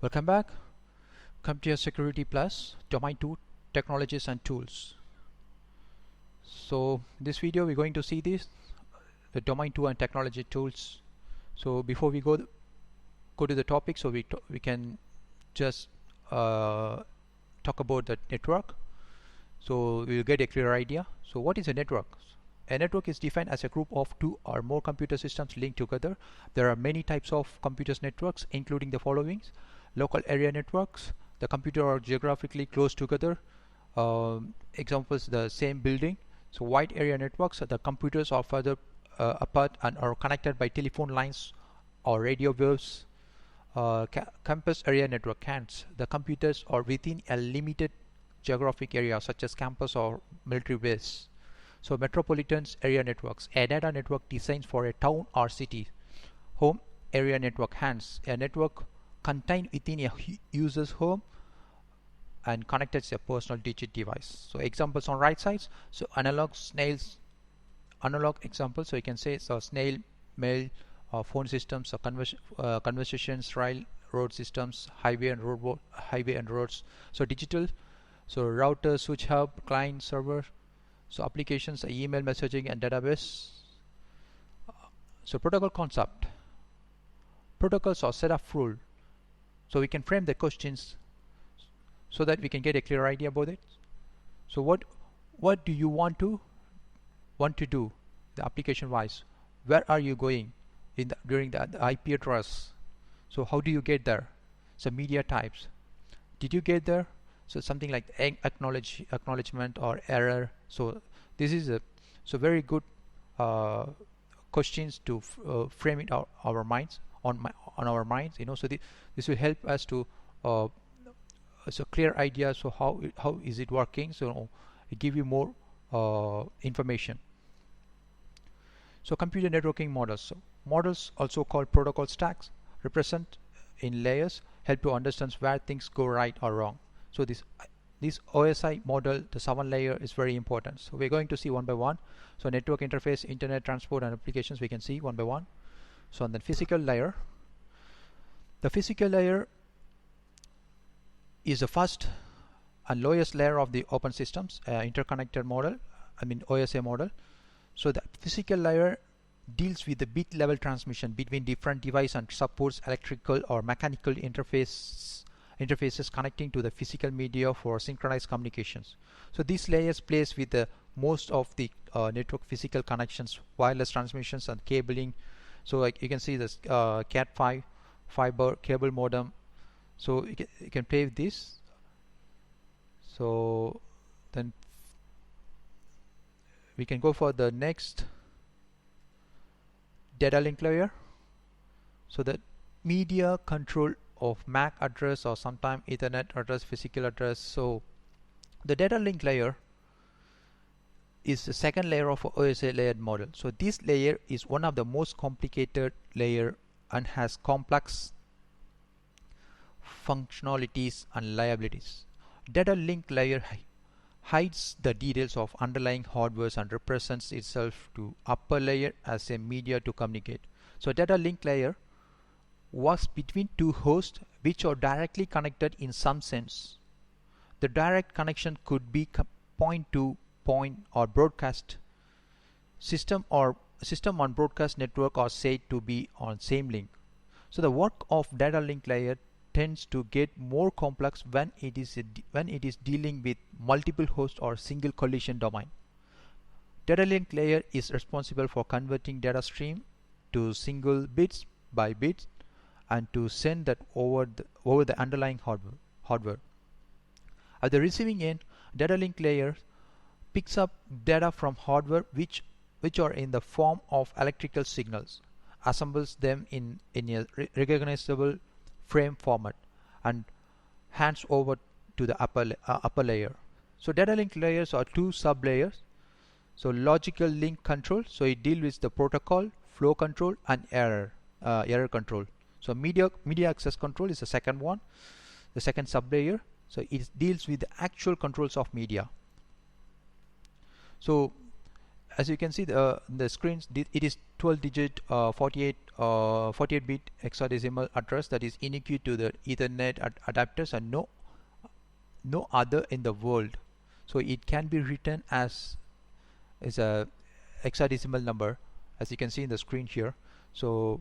Welcome back. CompTIA Security Plus Domain 2 Technologies and Tools. So in this video we're going to see the Domain 2 and Technology Tools. So before we go to the topic, so we can just talk about the network. So we'll get a clear idea. So what is a network? A network is defined as a group of two or more computer systems linked together. There are many types of computers networks, including the following: local area networks, the computer are geographically close together. Examples: the same building. So wide area networks, the computers are further apart and are connected by telephone lines or radio waves. Campus area network, CANs, the computers are within a limited geographic area such as campus or military base. So metropolitan area networks, a data network designed for a town or city. Home area network, HANs, a network contained within a user's home and connected to a personal digit device. So examples on right sides. So analog examples. So you can say snail mail, phone systems, conversations, railroad systems, highway and roads. So digital, so router, switch hub, client, server. So applications, email, messaging, and database. So protocol concept. Protocols are set of rules. So we can frame the questions so that we can get a clear idea about it. So what do you want to do the application wise? Where are you going during the IP address? So how do you get there? So media types. Did you get there? So something like acknowledgement or error. So this is a very good questions to frame it our minds on our minds. So this will help us to so clear idea. So how is it working? So it give you more information. So computer networking models. So models, also called protocol stacks, represent in layers, help to understand where things go right or wrong. So this OSI model, the 7 layer, is very important. So we're going to see one by one. So network interface, internet, transport, and applications we can see one by one. So on the physical layer, the physical layer is the first and lowest layer of the open systems interconnected model, OSI model. So the physical layer deals with the bit level transmission between different devices and supports electrical or mechanical interfaces connecting to the physical media for synchronized communications. So these layers plays with the most of the network physical connections, wireless transmissions, and cabling. So like you can see this Cat5 fiber cable modem. So you can play with this. So then we can go for the next data link layer. So the media control of MAC address or sometime Ethernet address, physical address. So the data link layer is the second layer of OSI layered model. So this layer is one of the most complicated layer and has complex functionalities and liabilities. Data link layer hides the details of underlying hardware and represents itself to upper layer as a media to communicate. So data link layer works between two hosts which are directly connected in some sense. The direct connection could be point to point or broadcast. System on broadcast network are said to be on same link. So the work of data link layer tends to get more complex when it is dealing with multiple hosts or single collision domain. Data link layer is responsible for converting data stream to single bits by bits and to send that over the underlying hardware. At the receiving end, data link layer picks up data from hardware which are in the form of electrical signals, assembles them in a recognizable frame format, and hands over to the upper layer. So data link layers are two sub layers. So logical link control, so it deals with the protocol, flow control, and error control. So media access control is the second one, the second sub layer. So it deals with the actual controls of media. So as you can see the screens, it is 12 digit 48 48-bit hexadecimal address that is unique to the Ethernet adapters and no other in the world. So it can be written as a hexadecimal number, as you can see in the screen here. So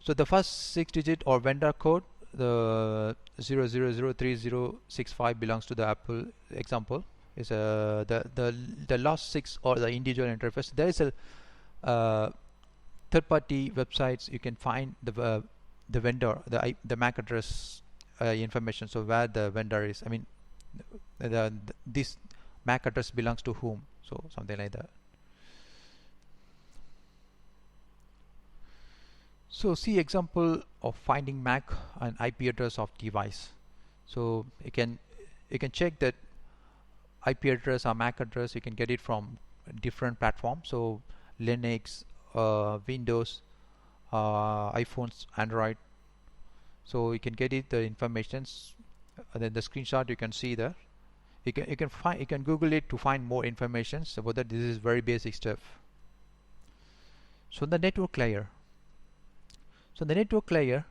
the first 6 digit or vendor code, the 0003065, belongs to the Apple example. Is the last 6 or the individual interface. There is a third-party websites you can find the vendor, the MAC address information. So where the vendor is, I mean, this MAC address belongs to whom. So something like that. So see example of finding MAC and IP address of device. So you can check that IP address or MAC address. You can get it from different platforms. So Linux, Windows, iPhones, Android. So you can get it the informations. Then the screenshot you can see there. You can Google it to find more information about that. This is very basic stuff. So the network layer. So the network layer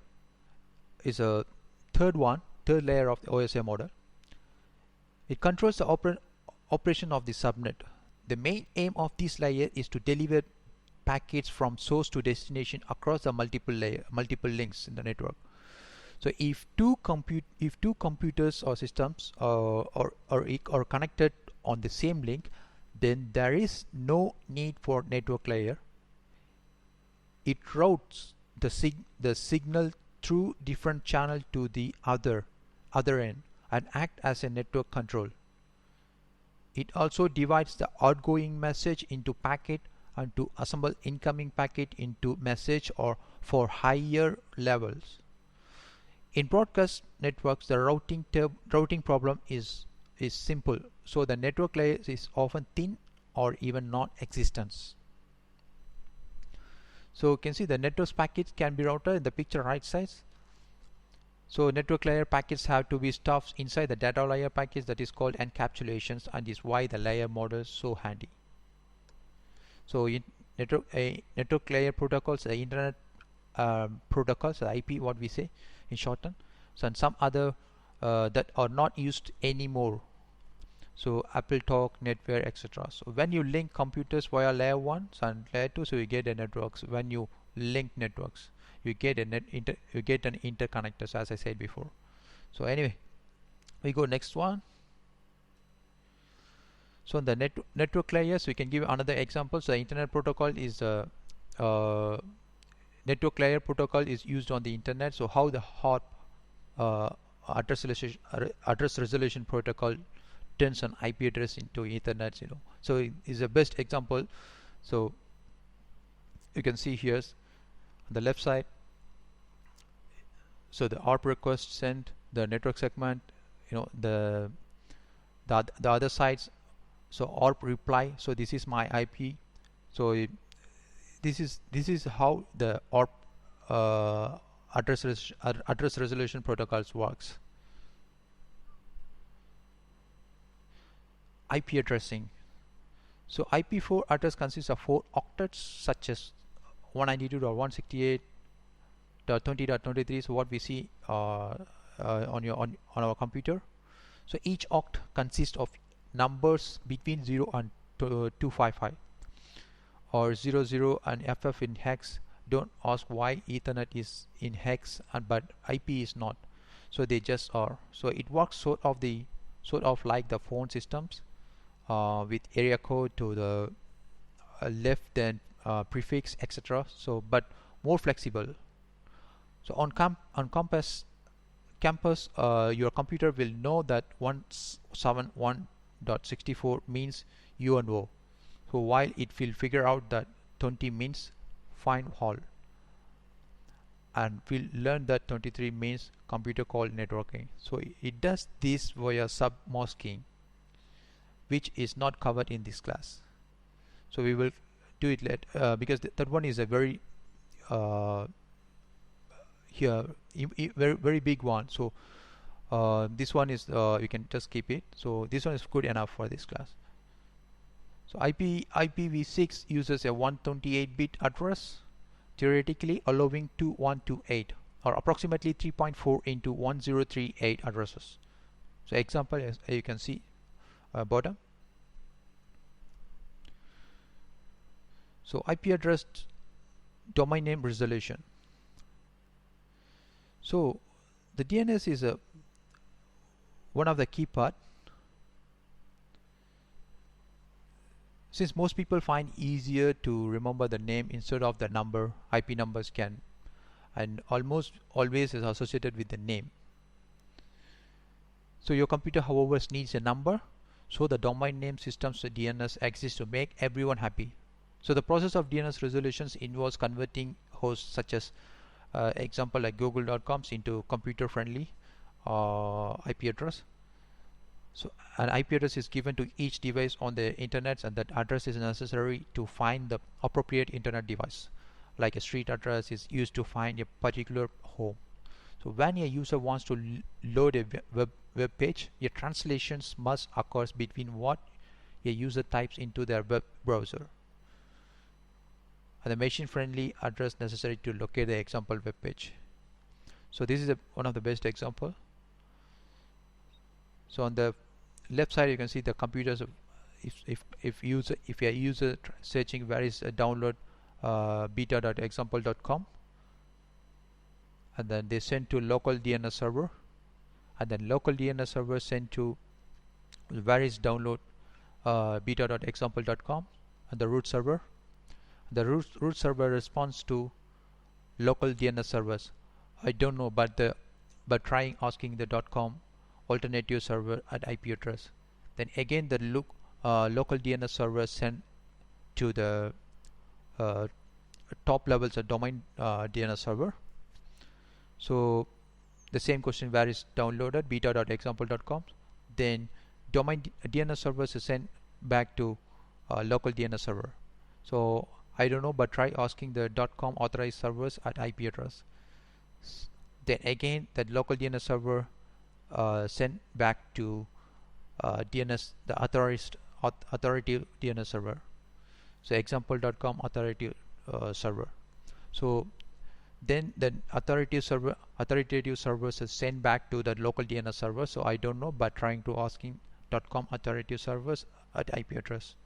is a third layer of the OSI model. It controls the operation of the subnet. The main aim of this layer is to deliver packets from source to destination across the multiple links in the network. So if two computers or systems are connected on the same link, then there is no need for network layer. It routes the signal through different channel to the other end and act as a network control. It also divides the outgoing message into packet and to assemble incoming packet into message or for higher levels. In broadcast networks, the routing problem is simple, so the network layer is often thin or even non-existent. So you can see the network packets can be routed in the picture right side. So network layer packets have to be stuffed inside the data layer packets, that is called encapsulations, and is why the layer model is so handy. So network layer protocols, the internet protocols, the IP, what we say in shorten. So and some other that are not used anymore. So Apple Talk, Netware, etc. So when you link computers via layer 1 and layer 2, so you get a networks. When you link networks, you get an interconnectors, as I said before. So anyway, we go next one. So in the network layers, we can give another example. So the internet protocol is network layer protocol is used on the internet. So how the HOP address resolution protocol turns an IP address into Ethernet, So it is the best example. So you can see here on the left side. So the ARP request sent, the network segment, the other sides. So ARP reply. So this is my IP. So this is how the ARP address resolution protocols works. IP addressing. So IP4 address consists of 4 octets such as 192.168.20.23. So what we see on our computer. So each oct consists of numbers between 0 and 255 or 00 and FF in hex. Don't ask why Ethernet is in hex but IP is not. So they just are. So it works sort of like the phone systems. With area code to the left, then prefix, etc. So but more flexible. So on campus your computer will know that 171.64 means UNO. So while it will figure out that 20 means find all, and we'll learn that 23 means computer call networking. So it does this via sub-masking, which is not covered in this class. So we will do it later because that one is a very very big one. So this one is you can just keep it. So this one is good enough for this class. So IPv6 uses a 128-bit address. theoretically allowing 2128 or approximately 3.4 into 1038 addresses. So example, as you can see bottom. So IP address domain name resolution. So the DNS is one of the key part. Since most people find easier to remember the name instead of the number, IP numbers can and almost always is associated with the name. So your computer, however, needs a number, so the domain name systems DNS exists to make everyone happy. So the process of DNS resolutions involves converting hosts such as example like google.coms into computer friendly IP address. So an IP address is given to each device on the internet, and that address is necessary to find the appropriate internet device. Like a street address is used to find a particular home. So when a user wants to load a web page, a translations must occur between what a user types into their web browser and the machine friendly address necessary to locate the example web page. So this is one of the best example. So on the left side you can see the computers. If you are user searching where is download beta.example.com, and then they send to local DNS server, and then local DNS server send to where is download beta.example.com and the root server. The root server responds to local DNS servers. I don't know, but trying asking the .com alternative server at IP address. Then again the local DNS server sent to the top levels of domain DNS server. So the same question, where is downloaded beta.example.com, then domain DNS servers is sent back to local DNS server. So I don't know, but try asking the .com authorized servers at IP address. Then again that local DNS server sent back to DNS, the authoritative DNS server. So example.com authoritative server. So then the authoritative servers is sent back to the local DNS server. So I don't know, but trying to asking .com authoritative servers at IP address.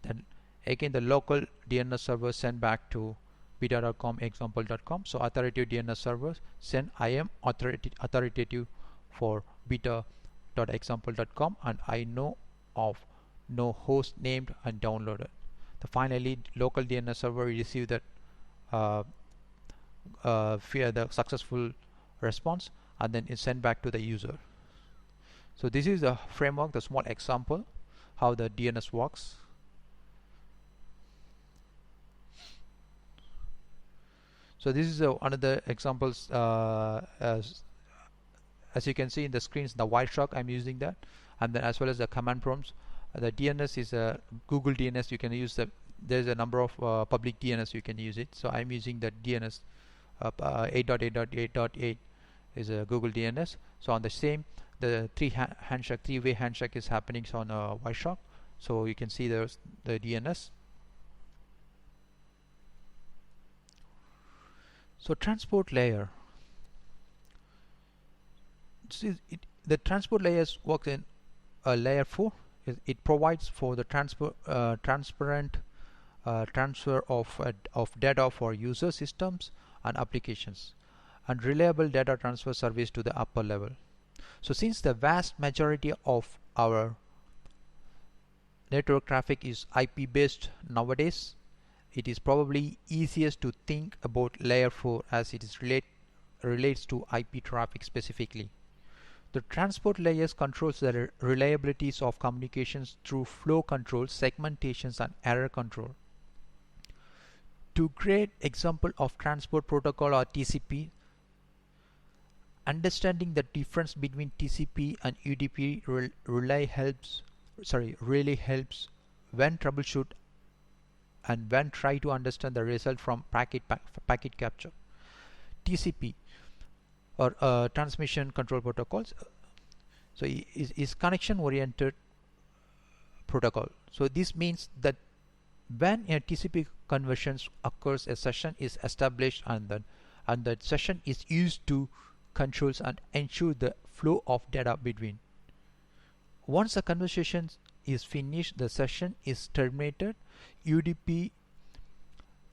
Then again the local DNS server sent back to beta.com example.com. So authoritative DNS servers send IM authoritative for beta.example.com, and I know of no host named and downloaded. Finally local DNS server received that the successful response, and then it's sent back to the user. So this is the framework, the small example how the DNS works. So this is another examples. As you can see in the screens, the Wireshark, I'm using that, and then as well as the command prompts. The DNS is a Google DNS. You can use there's a number of public DNS you can use it. So I'm using the DNS 8.8.8.8 is a Google DNS. So on the same, the three-way handshake is happening on Wireshark. So you can see there's the DNS. So transport layer. The transport layers works in layer 4. It provides for the transparent transfer of data for user systems and applications, and reliable data transfer service to the upper level. So since the vast majority of our network traffic is IP based nowadays, it is probably easiest to think about layer 4 as it is relates to IP traffic specifically. The transport layers controls the reliabilities of communications through flow control, segmentations, and error control. To create example of transport protocol or TCP, understanding the difference between TCP and UDP really helps when troubleshoot and when try to understand the result from packet capture. TCP or transmission control protocols, so is connection oriented protocol. So this means that when a TCP conversions occurs, a session is established, and that session is used to controls and ensure the flow of data between. Once the conversation is finished, the session is terminated. UDP,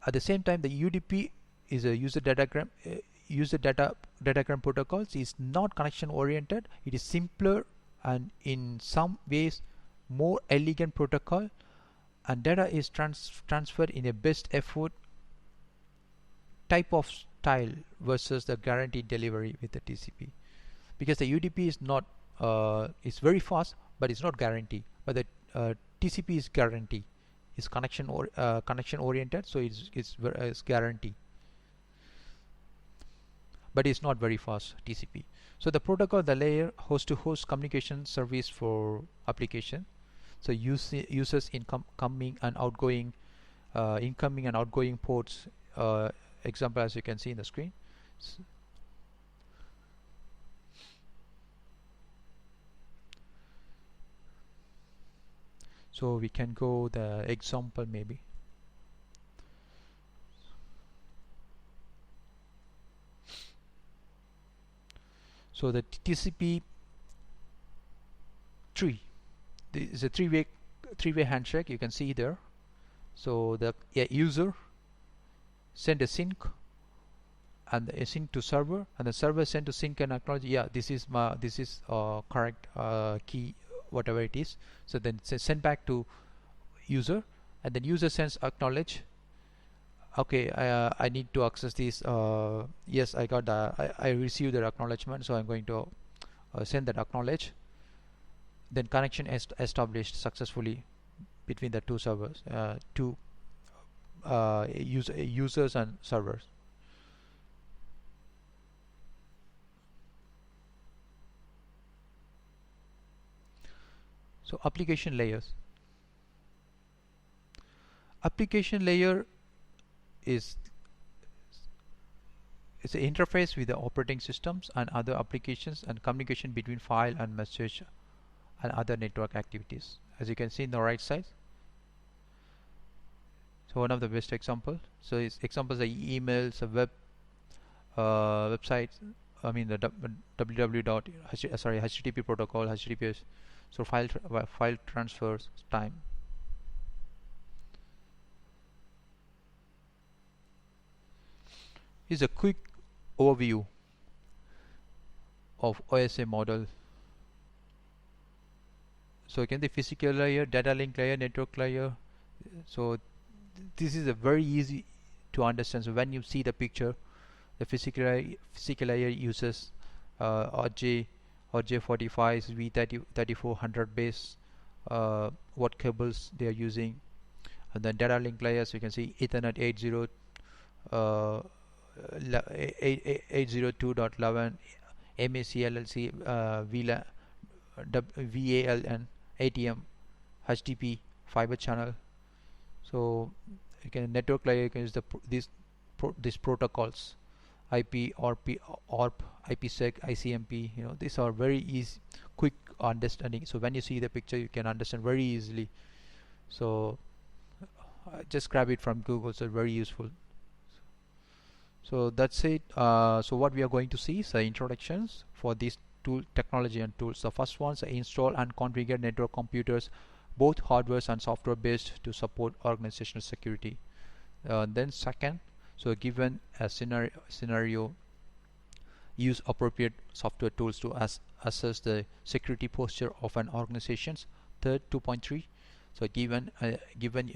at the same time, the UDP is a user datagram protocols is not connection oriented. It is simpler and in some ways more elegant protocol, and data is transferred in a best effort type of style versus the guaranteed delivery with the TCP, because the UDP is not it's very fast, but it's not guaranteed. But the TCP is guarantee, is connection oriented, so it's guarantee, but it's not very fast TCP. So the protocol, the layer, host-to-host communication service for application. So users incoming and outgoing ports. Example, as you can see in the screen. So we can go the example maybe. So the TCP tree is a three-way handshake. You can see there. So the user send a sync, and a sync to server, and the server send to sync and acknowledge. Yeah, this is correct key, whatever it is. So then send back to user, and then user sends acknowledge. Okay, I need to access this. Yes, I got I received the acknowledgement, so I'm going to send that acknowledge. Then connection established successfully between the two servers, users and servers. So application layers. Application layer is an interface with the operating systems and other applications, and communication between file and message and other network activities, as you can see in the right side. So one of the best examples. So examples are emails, a websites. I mean the HTTP protocol, HTTPS. So file transfers time. Is a quick overview of OSA model. So again, the physical layer, data link layer, network layer. So this is a very easy to understand. So when you see the picture, the physical layer uses RJ45, V3400 base, what cables they are using, and then data link layers. You can see Ethernet 802.11, MAC LLC, VALN, ATM, HTTP, fiber channel. So you can network layer, you can use these protocols, IP, ORP, IPsec, ICMP. You know, these are very easy, quick understanding. So when you see the picture, you can understand very easily. So just grab it from Google. So very useful. So that's it. So what we are going to see is the introductions for these technology and tools. The first one is install and configure network computers, both hardware and software based, to support organizational security. Then second, so given a scenario, use appropriate software tools to assess the security posture of an organization. Third, 2.3, so given a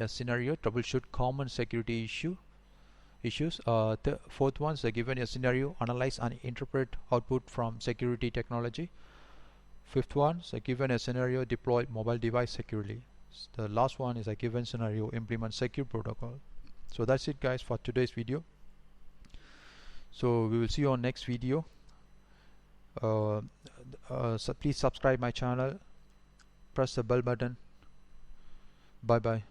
scenario, troubleshoot common security issues. The fourth one, so given a scenario, analyze and interpret output from security technology. Fifth one, so given a scenario, deploy mobile device securely. The last one is a given scenario, implement secure protocol. So that's it, guys, for today's video. So we will see you on next video. So please subscribe my channel, press the bell button. Bye bye.